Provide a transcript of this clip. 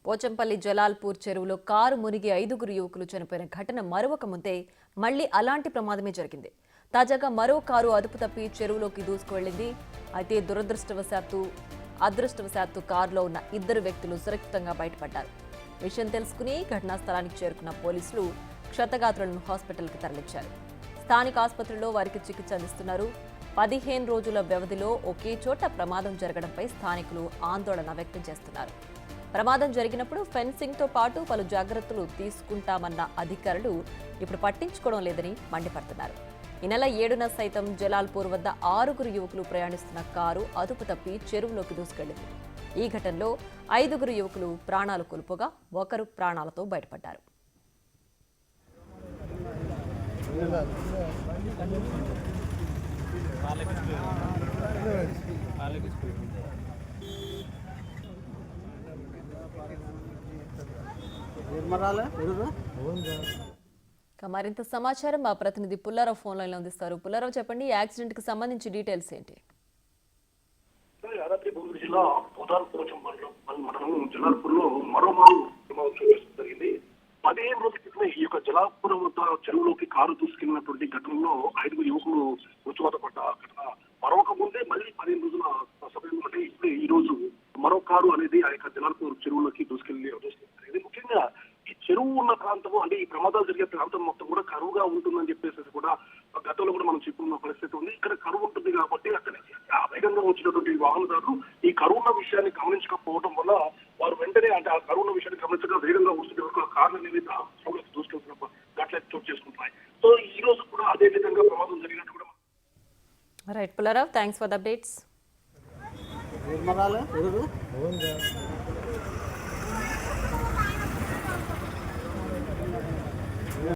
పోచంపల్లి జలాల్పూర్ చెరువులో కారు మునిగి 5గురు యువకులు చనిపోయిన ఘటన మరొక ముందే మళ్లీ అలాంటి ప్రమాదమే జరిగింది. తాజాగా మరో కారు అదుపు తప్పి చెరువులోకి దూసుకువెళ్లింది. అయితే అదృష్టవశాత్తు కారులో ఉన్న 2 వ్యక్తులు సురక్షితంగా బయటపడ్డారు. విషయం తెలుసుకుని ఘటనా స్థలానికి చేరుకున్న పోలీసులు క్షతగాత్రులను హాస్పిటల్కి తరలించారు. స్థానిక ఆసుపత్రిలో వారికి చికిత్స అందిస్తున్నారు. 15 రోజుల వ్యవధిలో ఒకే చోట ప్రమాదం జరగడంపై స్థానికులు ఆందోళన వ్యక్తం చేస్తున్నారు. ప్రమాదం జరిగినప్పుడు ఫెన్సింగ్తో పాటు పలు జాగ్రత్తలు తీసుకుంటామన్న అధికారులు ఇప్పుడు పట్టించుకోవడం లేదని మండిపడుతున్నారు. ఈ నెల 7న సైతం జలాల్పూర్ వద్ద 6గురు యువకులు ప్రయాణిస్తున్న కారు అదుపు తప్పి చెరువులోకి దూసుకెళ్లింది. ఈ ఘటనలో 5గురు యువకులు ప్రాణాలు కోల్పోగా ఒకరు ప్రాణాలతో బయటపడ్డారు. మరింత సమాచారం మా ప్రతినిధి పుల్లారావు ఫోన్ లైన్ లో అందిస్తారు. పుల్లారావు, చెప్పండి, యాక్సిడెంట్ కి సంబంధించి డీటెయిల్స్ ఏంటి? యాదాద్రి భువనగిరి జిల్లా మండలం జలాల్పూర్ లో మరోమారు జరిగింది. 15 రోజుల క్రితమే ఈ యొక్క జలాల్పూర్ వద్ద చెరువులోకి కారు దూసుకెళ్లినటువంటి ఘటనలో 5 యువకులు మృత్యువాత పడ్డ ఘటన మరొక ముందే మళ్ళీ 15 రోజుల సమయంలో అంటే ఇప్పుడు ఈ రోజు మరో కారు అనేది ఆ యొక్క జలాల్పూర్ చెరువులోకి దూసుకెళ్లి ముఖ్యంగా ఈ చెరువు ఉన్న ప్రాంతము అంటే ఈ ప్రమాదాలు జరిగే ప్రాంతం మొత్తం కూడా కరువుగా ఉంటుందని చెప్పేసి కూడా గతంలో కూడా మనం చెప్పుకున్న పరిస్థితి ఉంది. ఇక్కడ కరువు ఉంటుంది కాబట్టి అక్కడ వేగంగా వచ్చినటువంటి వాహనదారులు ఈ కరువు ఉన్న విషయాన్ని గమనించకపోవడం వల్ల వారు వెంటనే అంటే ఆ కరువు ఉన్న విషయాన్ని గమనించగా వేగంగా వస్తుండే వరకు ఆ కారణం అనేది చెరువులకు దూసుకెళ్తున్న ఘటనలు చోటు చేసుకుంటున్నాయి. సో ఈ రోజు కూడా అదే విధంగా ప్రమాదం జరిగినట్టు కూడా. Right Pullarao, thanks for the updates.